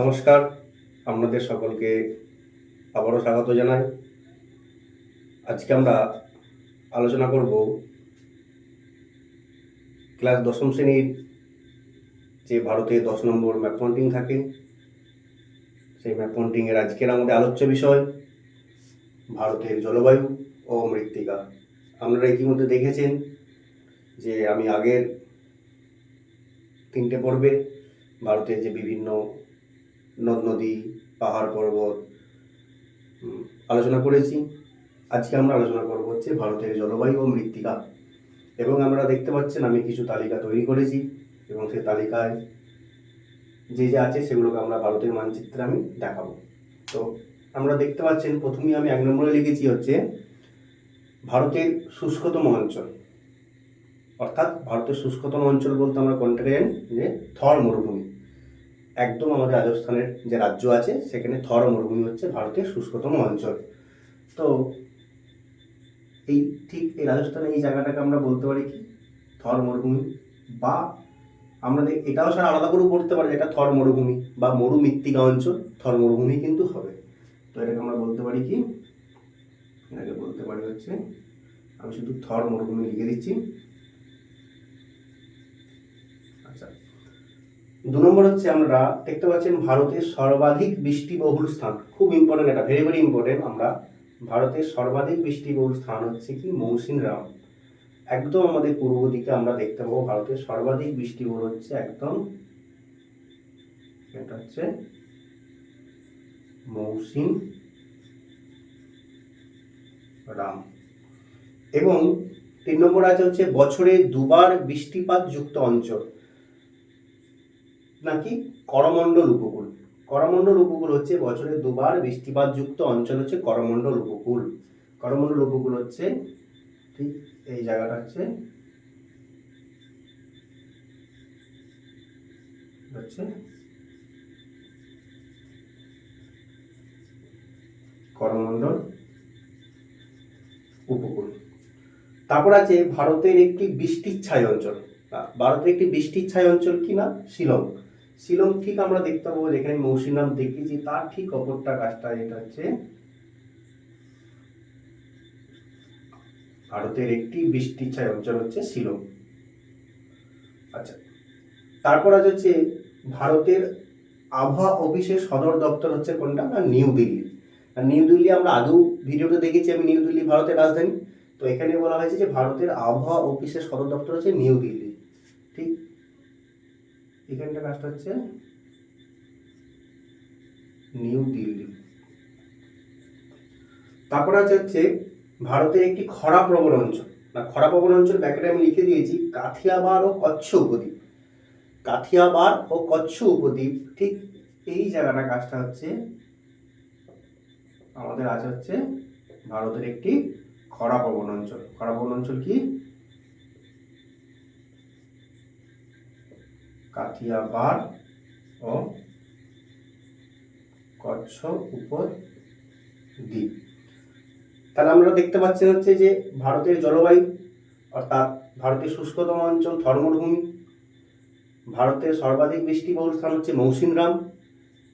নমস্কার, আপনাদের সকলকে আবারও স্বাগত জানাই। আজকে আমরা আলোচনা করব ক্লাস দশম শ্রেণীর যে ভারতে 10 নম্বর ম্যাপ পয়েন্টিং থাকে, সেই ম্যাপ পয়েন্টিংয়ের আজকের আমাদের আলোচ্য বিষয় ভারতের জলবায়ু ও মৃত্তিকা। আপনারা ইতিমধ্যে দেখেছেন যে আমি আগের 3টে পর্বে ভারতের যে বিভিন্ন নদ নদী, পাহাড় পর্বত আলোচনা করেছি। আজকে আমরা আলোচনা করব হচ্ছে ভারতের জলবায়ু ও মৃত্তিকা। এবং আমরা দেখতে পাচ্ছেন আমি কিছু তালিকা তৈরি করেছি এবং সেই তালিকায় যে আছে সেগুলোকে আমরা ভারতের মানচিত্রে আমি দেখাবো। তো আমরা দেখতে পাচ্ছেন প্রথমেই আমি 1 নম্বরে লিখেছি হচ্ছে ভারতের শুষ্কতম অঞ্চল। অর্থাৎ ভারতের শুষ্কতম অঞ্চল বলতে আমরা কোনটাকে জানি, যে থর মরুভূমি। একদম আমাদের রাজস্থানের যে রাজ্য আছে সেখানে থর মরুভূমি হচ্ছে ভারতের শুষ্কতম অঞ্চল। তো এই রাজস্থানের এই জায়গাটাকে আমরা বলতে পারি কি থর মরুভূমি, বা আমাদের এটাও সারা আলাদা করে পড়তে পারে যেটা থর মরুভূমি বা মরু মৃত্তিকা অঞ্চল। থর মরুভূমি কিন্তু হবে। তো এটাকে আমরা বলতে পারি কি, এটাকে বলতে পারি হচ্ছে, আমি শুধু থর মরুভূমি লিখে দিচ্ছি। আচ্ছা, 2 নম্বর হচ্ছে আমরা দেখতে পাচ্ছেন ভারতের সর্বাধিক বৃষ্টিবহুল স্থান। খুব ইম্পর্টেন্ট, এটা ভেরি ভেরি ইম্পর্টেন্ট। আমরা ভারতের সর্বাধিক বৃষ্টিবহুল স্থান হচ্ছে কি মৌসিনরাম। একদম আমাদের পূর্ব দিকে আমরা দেখতে পাবো ভারতের সর্বাধিক বৃষ্টিবহুল হচ্ছে একদম, এটা হচ্ছে মৌসিনরাম। এবং 3 নম্বর আছে হচ্ছে বছরে দুবার বৃষ্টিপাত যুক্ত অঞ্চল নাকি করমণ্ডল উপকূল। করমণ্ডল উপকূল হচ্ছে বছরে দুবার বৃষ্টিপাত যুক্ত অঞ্চল হচ্ছে করমণ্ডল উপকূল। করমণ্ডল উপকূল হচ্ছে ঠিক এই জায়গাটা হচ্ছে করমণ্ডল উপকূল। তারপর আছে ভারতের একটি বৃষ্টিচ্ছায় অঞ্চল। ভারতের একটি বৃষ্টিচ্ছায় অঞ্চল কি না, শিলং। শিলং ঠিক আমরা দেখতে পাবো যেখানে মৌসিনরাম দেখেছি তার ঠিক অপরটা কাজটা, এটা হচ্ছে ভারতের একটি বৃষ্টিচ্ছায় অঞ্চল হচ্ছে শিলং। আচ্ছা, তারপর আছে হচ্ছে ভারতের আবহাওয়া অফিসের সদর দপ্তর হচ্ছে কোনটা না, নিউ দিল্লি। আর নিউ দিল্লি আমরা আগেও ভিডিওতে দেখেছি আমি, নিউ দিল্লি ভারতের রাজধানী। তো এখানে বলা হয়েছে যে ভারতের আবহাওয়া অফিসের সদর দপ্তর হচ্ছে নিউ দিল্লি। ঠিক এখানটা কাজটা হচ্ছে নিউ দিল্লি। তারপর হচ্ছে ভারতের একটি খরা প্রবণ অঞ্চল। না, খরা প্রবণ অঞ্চল ব্যাকেটে আমি লিখে দিয়েছি কাথিয়াবাড় ও কচ্ছ উপদ্বীপ। কাথিয়াবাড় ও কচ্ছ উপদ্বীপ ঠিক এই জায়গাটা কাজটা হচ্ছে আমাদের আছে হচ্ছে ভারতের একটি খরা প্রবণ অঞ্চল। খরা প্রবণ অঞ্চল কি, কাথিয়াবাড় ও কচ্ছ উপদ্বীপ। তাহলে আমরা দেখতে পাচ্ছেন হচ্ছে যে ভারতের জলবায়ু, অর্থাৎ ভারতের শুষ্কতম অঞ্চল থর মরুভূমি, ভারতের সর্বাধিক বৃষ্টিবহুল স্থান হচ্ছে মৌসিনরাম,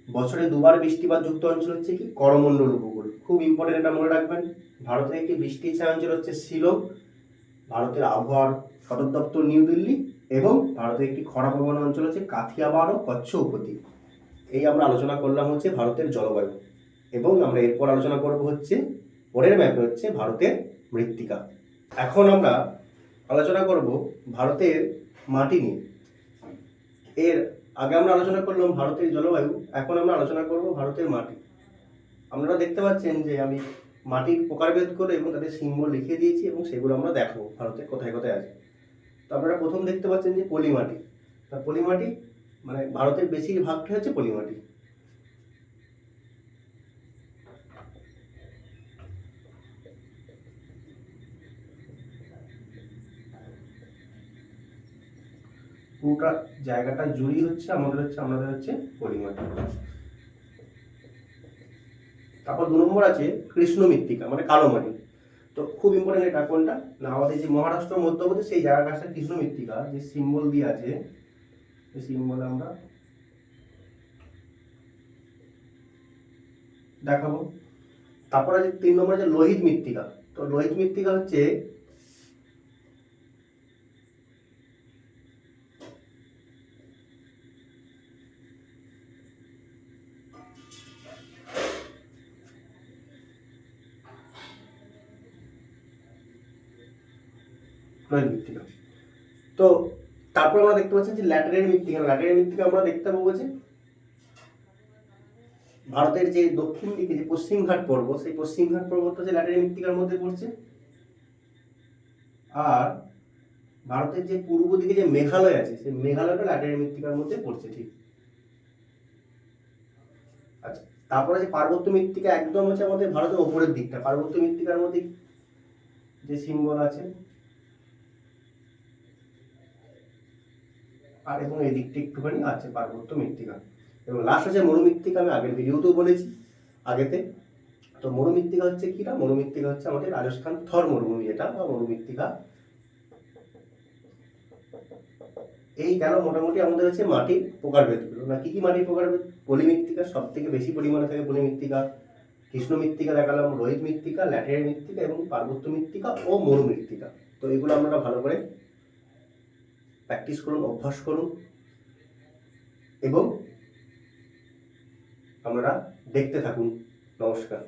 বছরে দুবার বৃষ্টিপাত যুক্ত অঞ্চল হচ্ছে কি করমণ্ডল উপকূল। খুব ইম্পর্টেন্ট, এটা মনে রাখবেন। ভারতের একটি বৃষ্টিচ্ছায়া অঞ্চল হচ্ছে শিলং, ভারতের আবহাওয়ার সদর দপ্তর নিউ দিল্লি, এবং ভারতের একটি খরাপ্রবণ অঞ্চল হচ্ছে কাথিয়াবাড় ও কচ্ছ উপদ্বীপ। এই আমরা আলোচনা করলাম হচ্ছে ভারতের জলবায়ু। এবং আমরা এরপর আলোচনা করব হচ্ছে পরের ম্যাপে হচ্ছে ভারতের মৃত্তিকা। এখন আমরা আলোচনা করব ভারতের মাটি নিয়ে। এর আগে আমরা আলোচনা করলাম ভারতের জলবায়ু, এখন আমরা আলোচনা করব ভারতের মাটি। আপনারা দেখতে পাচ্ছেন যে আমি মাটির প্রকারভেদ করে এবং তাদের সিম্বল লিখে দিয়েছি এবং সেগুলো আমরা দেখাবো ভারতে কোথায় কোথায় আছে। তো আপনারা প্রথম দেখতে পাচ্ছেন যে পলিমাটি। তা পলিমাটি মানে ভারতের বেশিরভাগটা হচ্ছে পলিমাটি। পুরোটা জায়গাটা জুড়ি হচ্ছে আমাদের হচ্ছে পলিমাটি। তারপর 2 নম্বর আছে কৃষ্ণ মৃত্তিকা মানে কালো মাটি। তো খুব ইম্পর্টেন্ট, এটা কোনটা না, আমাদের যে মহারাষ্ট্র মধ্যপ্রদেশ সেই জায়গাটা কৃষ্ণ মৃত্তিকা যে সিম্বল দিয়ে আছে, এই সিম্বল আমরা দেখাবো। তারপরে যে 3 নম্বরে যে লোহিত মৃত্তিকা, তো লোহিত মৃত্তিকা হচ্ছে লোহিত মৃত্তিকা। তো তারপর আমরা দেখতে পাচ্ছি যে ল্যাটেরাইট মৃত্তিকা। ল্যাটেরাইট মৃত্তিকা আমরা দেখতে পাবো যে ভারতের যে দক্ষিণ দিকে যে পশ্চিমঘাট পর্বত, সেই পশ্চিমঘাট পর্বত যে ল্যাটেরাইট মৃত্তিকার মধ্যে পড়ছে। আর ভারতের যে পূর্ব দিকে যে মেঘালয় আছে, সেই মেঘালয়টা ল্যাটেরাইট মৃত্তিকার মধ্যে পড়ছে, ঠিক। আচ্ছা, তারপরে যে পার্বত্য মৃত্তিকা একদম হচ্ছে আমাদের ভারতের ওপরের দিকটা। পার্বত্য মৃত্তিকার মধ্যে যে সিম্বল আছে, আর এবং এই দিকটা একটুখানি আছে পার্বত্য মৃত্তিকা। এবং লাস্ট আছে মরুমৃত্তিকা। আমি আগের ভিডিওতেও বলেছি আগেতে। তো মরুমৃত্তিকা হচ্ছে কি না, মরুমৃত্তিকা হচ্ছে আমাদের রাজস্থান থর মরুভূমি, যেটা বা মরুমৃত্তিকা। এই গেল মোটামুটি আমাদের হচ্ছে মাটির প্রকারভেদগুলো। না, কি কি মাটির প্রকারভেদ? পলি মৃত্তিকা সব থেকে বেশি পরিমাণে থাকে, পলি মৃত্তিকা। কৃষ্ণ মৃত্তিকা দেখালাম, রোহিত মৃত্তিকা, ল্যাটেরাইট মৃত্তিকা এবং পার্বত্য মৃত্তিকা ও মরুমৃত্তিকা। তো এগুলো আমরা ভালো করে প্র্যাকটিস করুন, অভ্যাস করুন এবং আমরা দেখতে থাকুন। নমস্কার।